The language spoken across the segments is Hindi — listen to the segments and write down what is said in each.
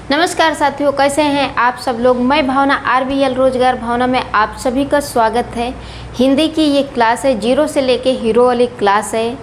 नमस्कार साथियों, कैसे हैं आप सब लोग। मैं भावना RVL रोजगार भावना में आप सभी का स्वागत है। हिंदी की ये क्लास है, जीरो से लेके हीरो वाली क्लास है।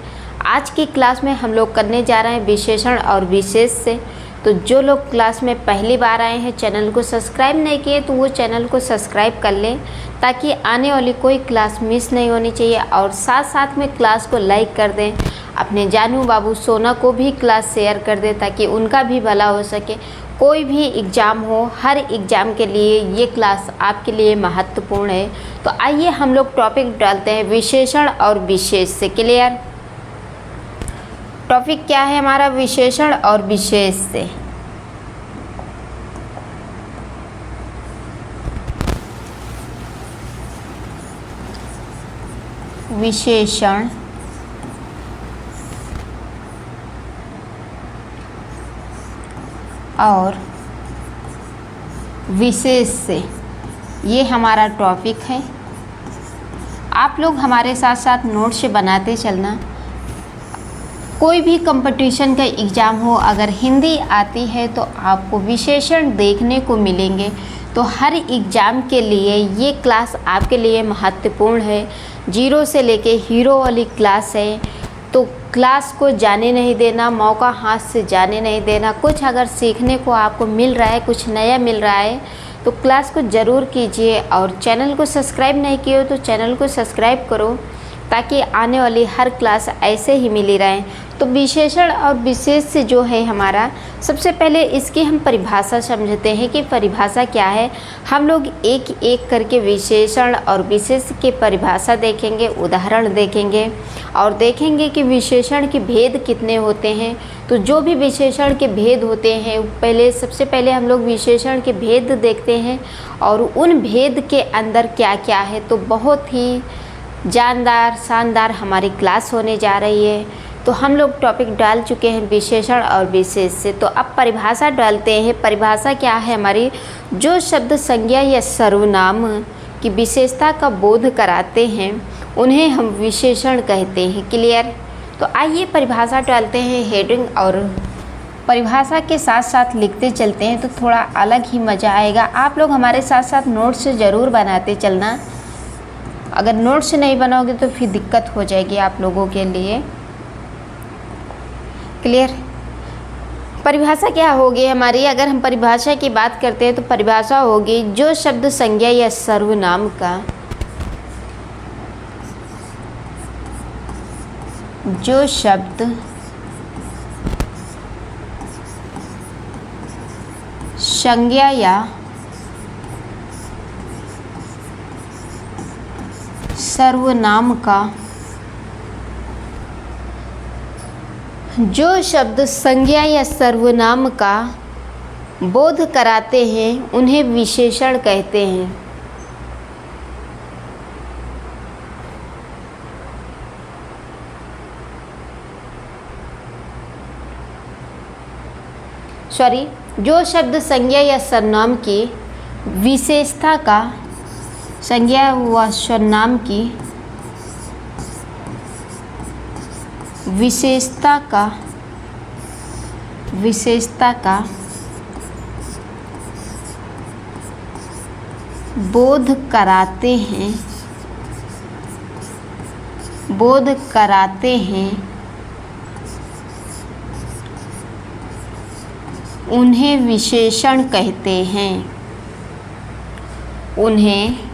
आज की क्लास में हम लोग करने जा रहे हैं विशेषण और विशेष से। तो जो लोग क्लास में पहली बार आए हैं, चैनल को सब्सक्राइब नहीं किए तो वो चैनल को सब्सक्राइब कर लें, ताकि आने वाली कोई क्लास मिस नहीं होनी चाहिए। और साथ साथ में क्लास को लाइक कर दें, अपने जानू बाबू सोना को भी क्लास शेयर कर दें, ताकि उनका भी भला हो सके। कोई भी एग्ज़ाम हो, हर एग्ज़ाम के लिए ये क्लास आपके लिए महत्वपूर्ण है। तो आइए हम लोग टॉपिक डालते हैं विशेषण और विशेष से। क्लियर? टॉपिक क्या है हमारा? विशेषण और विशेष से। विशेषण और विशेष से, ये हमारा टॉपिक है। आप लोग हमारे साथ साथ नोट से बनाते चलना। कोई भी कंपटीशन का एग्ज़ाम हो, अगर हिंदी आती है तो आपको विशेषण देखने को मिलेंगे। तो हर एग्ज़ाम के लिए ये क्लास आपके लिए महत्वपूर्ण है। जीरो से लेके हीरो वाली क्लास है। तो क्लास को जाने नहीं देना, मौका हाथ से जाने नहीं देना। कुछ अगर सीखने को आपको मिल रहा है, कुछ नया मिल रहा है, तो क्लास को ज़रूर कीजिए। और चैनल को सब्सक्राइब नहीं किए हो तो चैनल को सब्सक्राइब करो, ताकि आने वाली हर क्लास ऐसे ही मिली रहे। तो विशेषण और विशेष से जो है हमारा, सबसे पहले इसकी हम परिभाषा समझते हैं कि परिभाषा क्या है। हम लोग एक एक करके विशेषण और विशेष की परिभाषा देखेंगे, उदाहरण देखेंगे और देखेंगे कि विशेषण के भेद कितने होते हैं। तो जो भी विशेषण के भेद होते हैं, सबसे पहले हम लोग विशेषण के भेद देखते हैं और उन भेद के अंदर क्या क्या है। तो बहुत ही जानदार शानदार हमारी क्लास होने जा रही है। तो हम लोग टॉपिक डाल चुके हैं विशेषण और विशेष से। तो अब परिभाषा डालते हैं। परिभाषा क्या है हमारी? जो शब्द संज्ञा या सर्वनाम की विशेषता का बोध कराते हैं, उन्हें हम विशेषण कहते हैं। क्लियर? तो आइए परिभाषा डालते हैं हेडिंग, और परिभाषा के साथ साथ लिखते चलते हैं, तो थोड़ा अलग ही मज़ा आएगा। आप लोग हमारे साथ साथ नोट्स ज़रूर बनाते चलना। अगर नोट्स नहीं बनाओगे तो फिर दिक्कत हो जाएगी आप लोगों के लिए। क्लियर? परिभाषा क्या होगी हमारी? अगर हम परिभाषा की बात करते हैं तो परिभाषा होगी जो शब्द संज्ञा या सर्वनाम का, जो शब्द संज्ञा या सर्वनाम का, जो शब्द संज्ञा या सर्वनाम का बोध कराते हैं, उन्हें विशेषण कहते हैं। जो शब्द संज्ञा या सर्वनाम की विशेषता का, संज्ञा व सर्वनाम की विशेषता का बोध कराते हैं, उन्हें विशेषण कहते हैं। उन्हें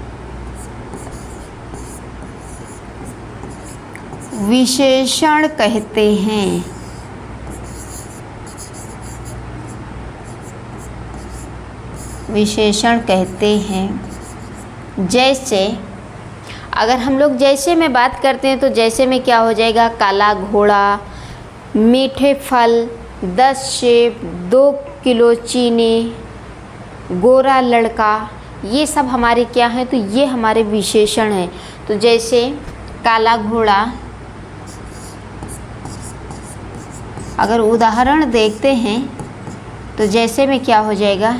विशेषण कहते हैं। विशेषण कहते हैं। जैसे अगर हम लोग जैसे में बात करते हैं तो जैसे में क्या हो जाएगा? काला घोड़ा, मीठे फल, 10 सेब, 2 किलो चीनी, गोरा लड़का, ये सब हमारे क्या हैं? तो ये हमारे विशेषण हैं। तो जैसे काला घोड़ा, अगर उदाहरण देखते हैं तो जैसे में क्या हो जाएगा?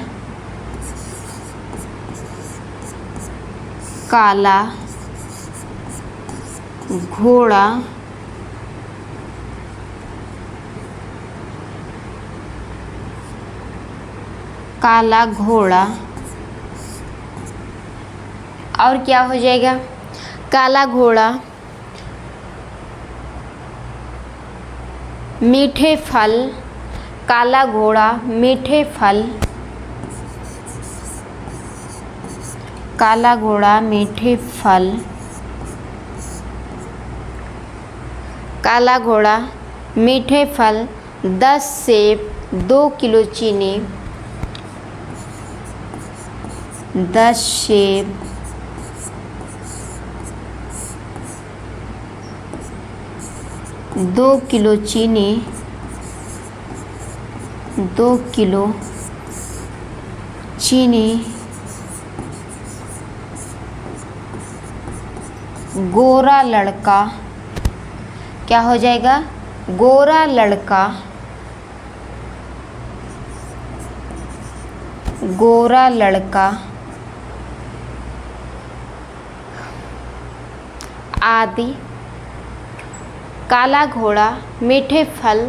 काला घोड़ा काला घोड़ा। और क्या हो जाएगा? काला घोड़ा, मीठे फल, काला घोड़ा मीठे फल, काला घोड़ा मीठे फल, काला घोड़ा मीठे फल, 10 सेब, 2 किलो चीनी, 10 सेब, 2 किलो चीनी, 2 किलो चीनी, गोरा लड़का। क्या हो जाएगा? गोरा लड़का, गोरा लड़का, आदि। काला घोड़ा, मीठे फल,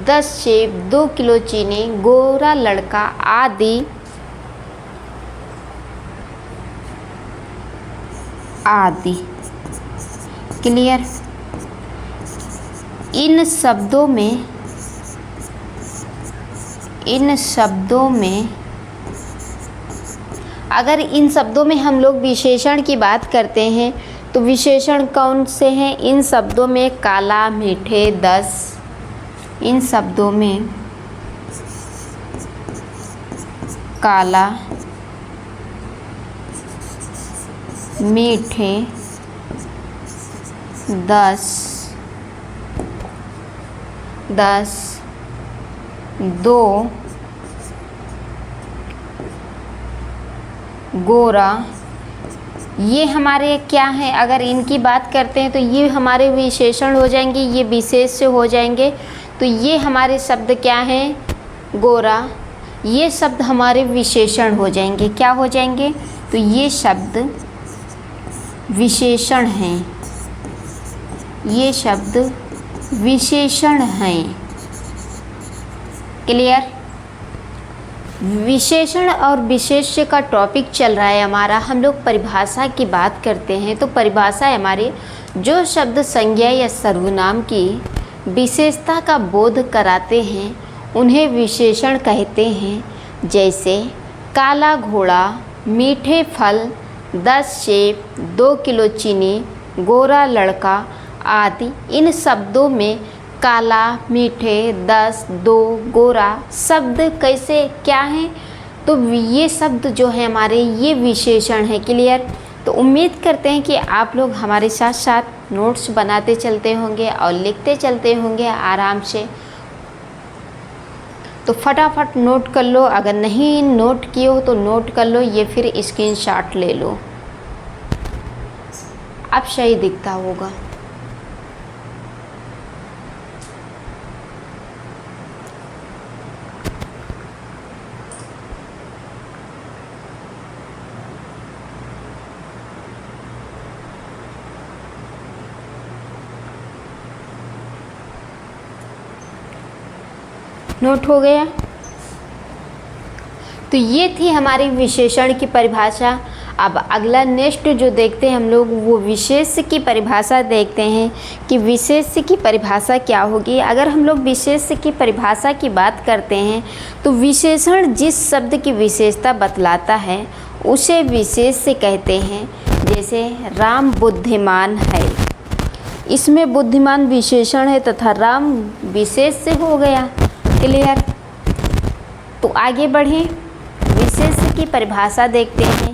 10 सेब, 2 किलो चीनी, गोरा लड़का आदि, आदि। क्लियर? इन शब्दों में, इन शब्दों में, अगर इन शब्दों में हम लोग विशेषण की बात करते हैं तो विशेषण कौन से हैं? इन शब्दों में काला, मीठे, 10, इन शब्दों में काला, मीठे, 10, 10, 2, गोरा, ये हमारे क्या हैं? अगर इनकी बात करते हैं तो ये हमारे विशेषण हो जाएंगे, ये विशेष हो जाएंगे। तो ये हमारे शब्द क्या हैं? गोरा। ये शब्द हमारे विशेषण हो जाएंगे। क्या हो जाएंगे? तो ये शब्द विशेषण हैं, ये शब्द विशेषण हैं। क्लियर? विशेषण और विशेष्य का टॉपिक चल रहा है हमारा। हम लोग परिभाषा की बात करते हैं तो परिभाषा है हमारी जो शब्द संज्ञा या सर्वनाम की विशेषता का बोध कराते हैं उन्हें विशेषण कहते हैं। जैसे काला घोड़ा, मीठे फल, 10 सेब, 2 किलो चीनी, गोरा लड़का आदि। इन शब्दों में काला, मीठे, 10, 2, गोरा शब्द कैसे क्या हैं? तो ये शब्द जो है हमारे ये विशेषण है। क्लियर? तो उम्मीद करते हैं कि आप लोग हमारे साथ साथ नोट्स बनाते चलते होंगे और लिखते चलते होंगे आराम से। तो फटाफट नोट कर लो, अगर नहीं नोट किए हो तो नोट कर लो, ये फिर स्क्रीनशॉट ले लो। अब सही दिखता होगा। नोट हो गया? तो ये थी हमारी विशेषण की परिभाषा। अब अगला नेक्स्ट जो देखते हैं हम लोग वो विशेष्य की परिभाषा देखते हैं कि विशेष्य की परिभाषा क्या होगी। अगर हम लोग विशेष्य की परिभाषा की बात करते हैं तो विशेषण जिस शब्द की विशेषता बतलाता है उसे विशेष्य कहते हैं। जैसे राम बुद्धिमान है, इसमें बुद्धिमान विशेषण है तथा राम विशेष्य हो गया। क्लियर? तो आगे बढ़ें, विशेष्य की परिभाषा देखते हैं।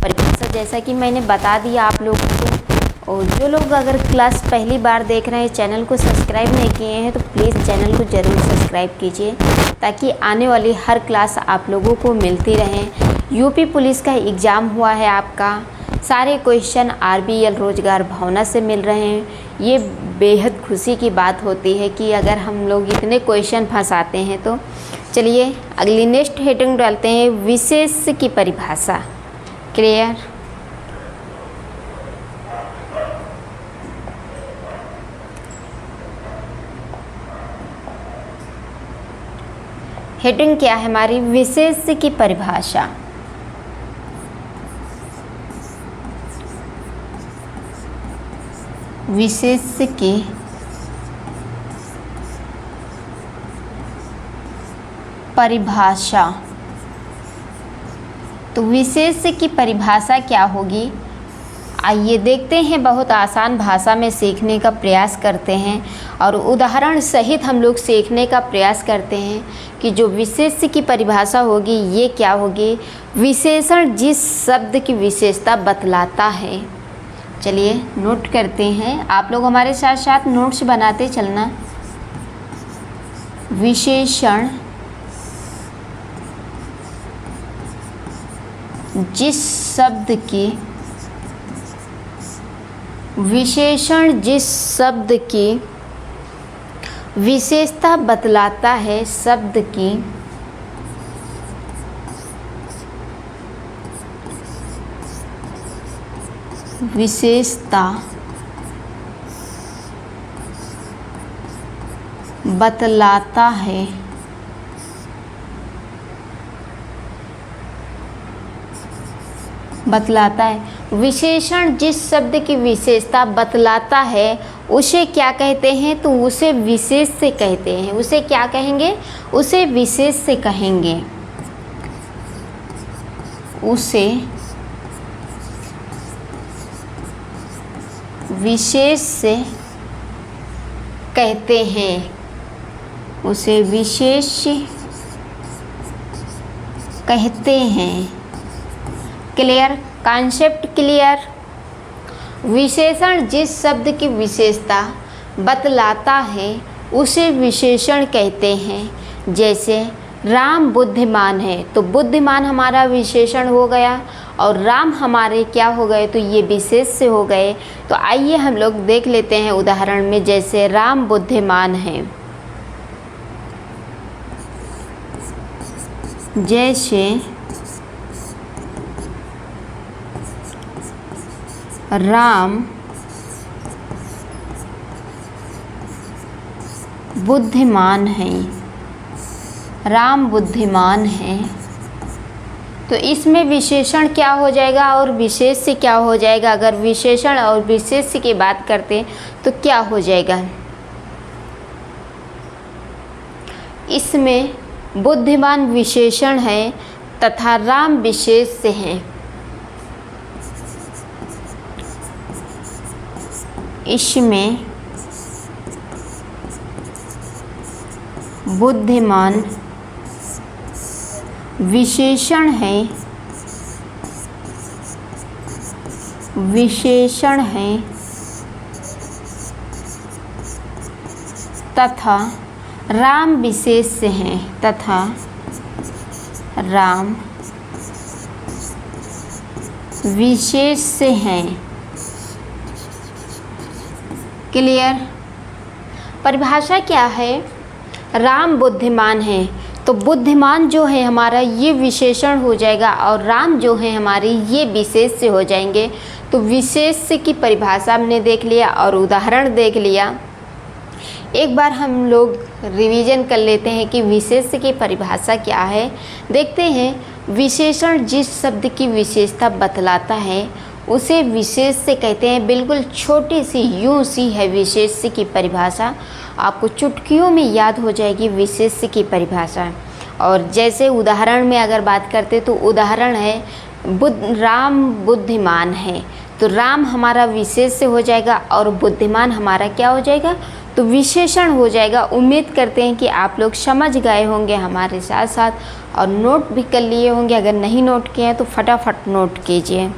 परिभाषा जैसा कि मैंने बता दिया आप लोगों को, और जो लोग अगर क्लास पहली बार देख रहे हैं, चैनल को सब्सक्राइब नहीं किए हैं तो प्लीज़ चैनल को ज़रूर सब्सक्राइब कीजिए ताकि आने वाली हर क्लास आप लोगों को मिलती रहें। यूपी पुलिस का एग्ज़ाम हुआ है आपका, सारे क्वेश्चन आरबीएल रोजगार भावना से मिल रहे हैं। ये बेहद खुशी की बात होती है कि अगर हम लोग इतने क्वेश्चन फंसाते हैं। तो चलिए अगली नेक्स्ट हेडिंग डालते हैं, विशेष्य की परिभाषा। क्लियर? हेडिंग क्या है हमारी? विशेष्य की परिभाषा। विशेष्य की परिभाषा। तो विशेष्य की परिभाषा क्या होगी? आइए देखते हैं, बहुत आसान भाषा में सीखने का प्रयास करते हैं और उदाहरण सहित हम लोग सीखने का प्रयास करते हैं कि जो विशेष्य की परिभाषा होगी ये क्या होगी? विशेषण जिस शब्द की विशेषता बतलाता है। चलिए नोट करते हैं, आप लोग हमारे साथ साथ नोट्स बनाते चलना। विशेषण जिस शब्द की विशेषता बतलाता है, शब्द की विशेषता बतलाता है, विशेषण जिस शब्द की विशेषता बतलाता है उसे क्या कहते हैं? तो उसे विशेष्य कहते हैं। उसे क्या कहेंगे? उसे विशेष्य कहेंगे। उसे विशेष्य कहते हैं। उसे विशेष्य कहते हैं। क्लियर? Concept clear? विशेषण जिस शब्द की विशेषता बतलाता है उसे विशेषण कहते हैं। जैसे राम बुद्धिमान है, तो बुद्धिमान हमारा विशेषण हो गया और राम हमारे क्या हो गए? तो ये विशेष्य हो गए। तो आइए हम लोग देख लेते हैं उदाहरण में, जैसे राम बुद्धिमान है। जैसे राम बुद्धिमान है, राम बुद्धिमान है, तो इसमें विशेषण क्या हो जाएगा और विशेष्य क्या हो जाएगा? अगर विशेषण और विशेष्य की बात करते तो क्या हो जाएगा? इसमें बुद्धिमान विशेषण है तथा राम विशेष्य है। इसमें बुद्धिमान विशेषण है तथा राम विशेष्य है, राम विशेष्य है। क्लियर? परिभाषा क्या है? राम बुद्धिमान है, तो बुद्धिमान जो है हमारा ये विशेषण हो जाएगा और राम जो है हमारी ये विशेष्य हो जाएंगे। तो विशेष्य की परिभाषा हमने देख लिया और उदाहरण देख लिया। एक बार हम लोग रिवीजन कर लेते हैं कि विशेष्य की परिभाषा क्या है। देखते हैं, विशेषण जिस शब्द की विशेषता बतलाता है उसे विशेष्य कहते हैं। बिल्कुल छोटी सी यूं सी है विशेष्य की परिभाषा, आपको चुटकियों में याद हो जाएगी विशेष्य की परिभाषा। और जैसे उदाहरण में अगर बात करते तो उदाहरण है राम बुद्धिमान है, तो राम हमारा विशेष्य हो जाएगा और बुद्धिमान हमारा क्या हो जाएगा? तो विशेषण हो जाएगा। उम्मीद करते हैं कि आप लोग समझ गए होंगे हमारे साथ साथ और नोट भी कर लिए होंगे। अगर नहीं नोट किए हैं तो फटाफट नोट कीजिए।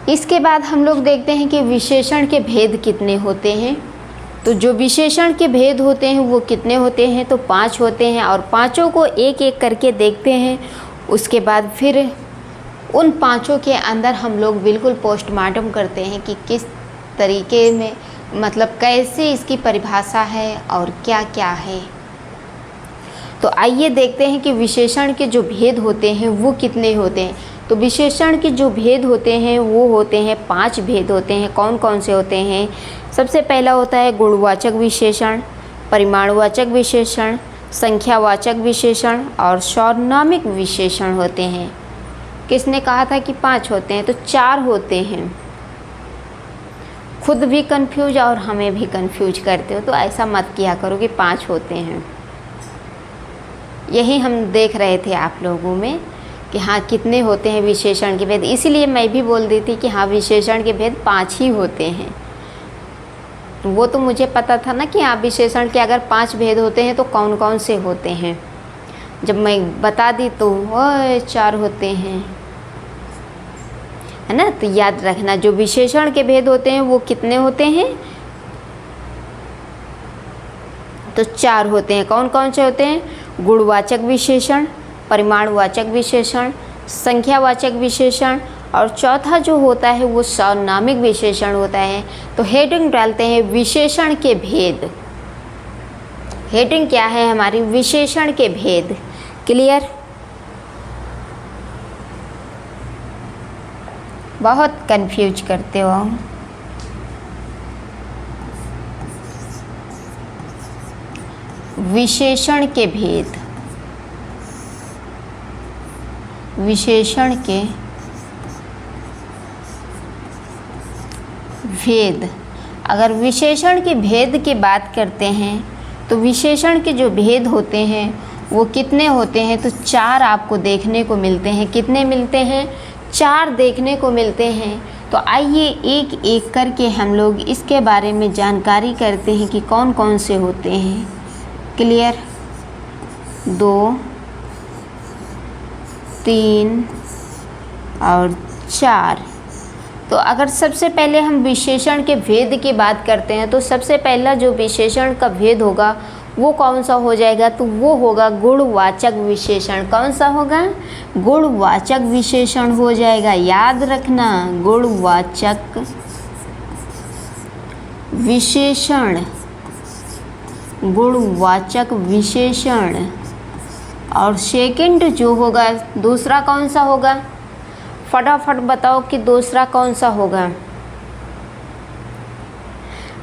इसके बाद हम लोग देखते हैं कि विशेषण के भेद कितने होते हैं। तो जो विशेषण के भेद होते हैं वो कितने होते हैं? तो 5 होते हैं और पांचों को एक एक करके देखते हैं। उसके बाद फिर उन पांचों के अंदर हम लोग बिल्कुल पोस्टमार्टम करते हैं कि किस तरीके में, मतलब कैसे इसकी परिभाषा है और क्या क्या है। तो आइए देखते हैं कि विशेषण के जो भेद होते हैं वो कितने होते हैं। तो विशेषण के जो भेद होते हैं वो होते हैं 5 भेद होते हैं। कौन कौन से होते हैं? सबसे पहला होता है गुणवाचक विशेषण, परिमाणवाचक विशेषण, संख्यावाचक विशेषण और सार्वनामिक विशेषण होते हैं। किसने कहा था कि 5 होते हैं? तो 4 होते हैं। खुद भी कंफ्यूज और हमें भी कंफ्यूज करते हो, तो ऐसा मत किया करो कि 5 होते हैं। यही हम देख रहे थे आप लोगों में कि हाँ कितने होते हैं विशेषण के भेद, इसीलिए मैं भी बोल दी थी कि हाँ विशेषण के भेद 5 ही होते हैं। वो तो मुझे पता था ना कि हाँ विशेषण के अगर 5 भेद होते हैं तो कौन कौन से होते हैं। जब मैं बता दी तो 4 होते हैं, है ना। तो याद रखना जो विशेषण के भेद होते हैं वो कितने होते हैं? तो 4 होते हैं। कौन कौन से होते हैं? गुणवाचक विशेषण, परिमाणवाचक विशेषण, संख्यावाचक विशेषण और चौथा जो होता है वो सार्वनामिक विशेषण होता है। तो हेडिंग डालते हैं विशेषण के भेद। हेडिंग क्या है हमारी? विशेषण के भेद। क्लियर? बहुत कंफ्यूज करते हो। विशेषण के भेद, विशेषण के भेद। अगर विशेषण के भेद की बात करते हैं तो विशेषण के जो भेद होते हैं वो कितने होते हैं? तो 4 आपको देखने को मिलते हैं। कितने मिलते हैं? 4 देखने को मिलते हैं। तो आइए एक एक करके हम लोग इसके बारे में जानकारी करते हैं कि कौन कौन से होते हैं। क्लियर? 2, 3 और 4। तो अगर सबसे पहले हम विशेषण के भेद की बात करते हैं तो सबसे पहला जो विशेषण का भेद होगा वो कौन सा हो जाएगा? तो वो होगा गुणवाचक विशेषण। कौन सा होगा? गुणवाचक विशेषण हो जाएगा। याद रखना, गुणवाचक विशेषण, गुणवाचक विशेषण। और सेकंड जो होगा दूसरा कौन सा होगा? फटाफट बताओ कि दूसरा कौन सा होगा?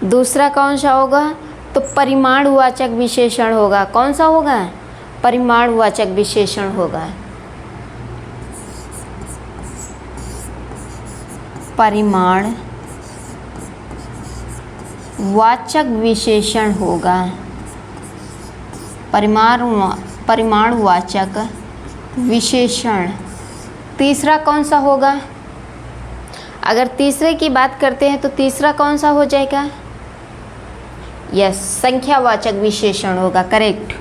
दूसरा कौन सा होगा? तो परिमाणवाचक विशेषण होगा। कौन सा होगा? परिमाणवाचक विशेषण होगा। परिमाणवाचक विशेषण होगा। परिमाणवाचक विशेषण। तीसरा कौन सा होगा? अगर तीसरे की बात करते हैं तो तीसरा कौन सा हो जाएगा? यस, संख्यावाचक विशेषण होगा। करेक्ट।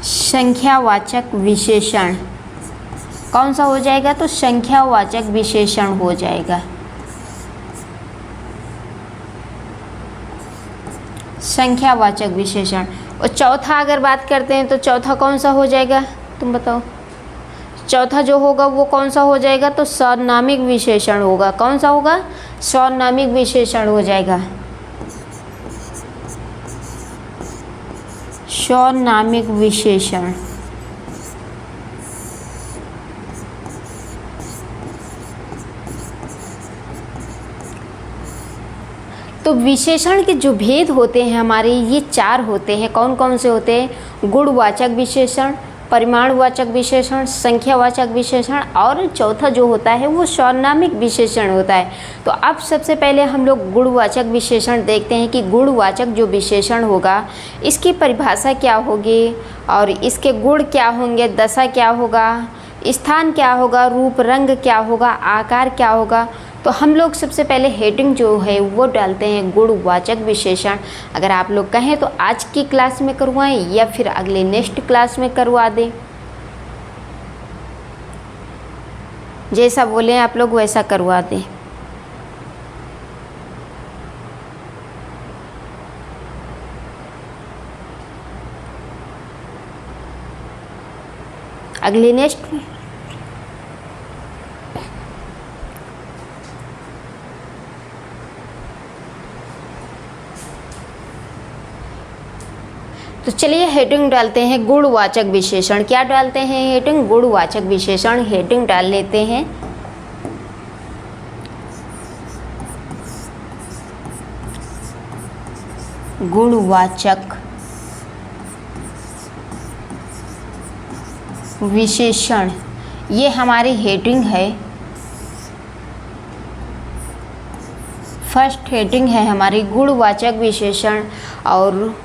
संख्यावाचक विशेषण कौन सा हो जाएगा? तो संख्यावाचक विशेषण हो जाएगा। संख्यावाचक विशेषण। और चौथा अगर बात करते हैं तो चौथा कौन सा हो जाएगा? तुम बताओ। चौथा जो होगा वो कौन सा हो जाएगा? तो सार्वनामिक विशेषण होगा। कौन सा होगा? सार्वनामिक विशेषण हो जाएगा। सार्वनामिक विशेषण। तो विशेषण के जो भेद होते हैं हमारे ये 4 होते हैं। कौन कौन से होते हैं? गुणवाचक विशेषण, परिमाणवाचक विशेषण, संख्यावाचक विशेषण और चौथा जो होता है वो सार्वनामिक विशेषण होता है। तो अब सबसे पहले हम लोग गुणवाचक विशेषण देखते हैं कि गुणवाचक जो विशेषण होगा इसकी परिभाषा क्या होगी और इसके गुण क्या होंगे, दशा क्या होगा, स्थान क्या होगा, रूप रंग क्या होगा, आकार क्या होगा। तो हम लोग सबसे पहले हेडिंग जो है वो डालते हैं गुणवाचक विशेषण। अगर आप लोग कहें तो आज की क्लास में करवाएं या फिर अगले नेक्स्ट क्लास में करवा दें, जैसा बोलें आप लोग वैसा करवा दें। अगले नेक्स्ट में तो चलिए हेडिंग डालते हैं गुणवाचक विशेषण। क्या डालते हैं हेडिंग? गुणवाचक विशेषण हेडिंग डाल लेते हैं। गुणवाचक विशेषण, ये हमारी हेडिंग है। फर्स्ट हेडिंग है हमारी गुणवाचक विशेषण। और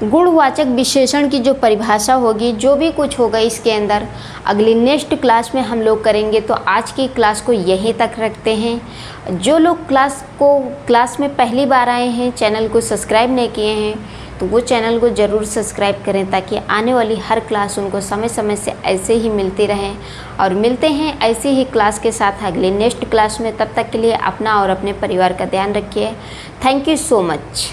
गुणवाचक विशेषण की जो परिभाषा होगी, जो भी कुछ होगा इसके अंदर, अगली नेक्स्ट क्लास में हम लोग करेंगे। तो आज की क्लास को यहीं तक रखते हैं। जो लोग क्लास में पहली बार आए हैं, चैनल को सब्सक्राइब नहीं किए हैं, तो वो चैनल को ज़रूर सब्सक्राइब करें, ताकि आने वाली हर क्लास उनको समय समय से ऐसे ही मिलती रहें। और मिलते हैं ऐसी ही क्लास के साथ अगले नेक्स्ट क्लास में। तब तक के लिए अपना और अपने परिवार का ध्यान रखिए। Thank you so much.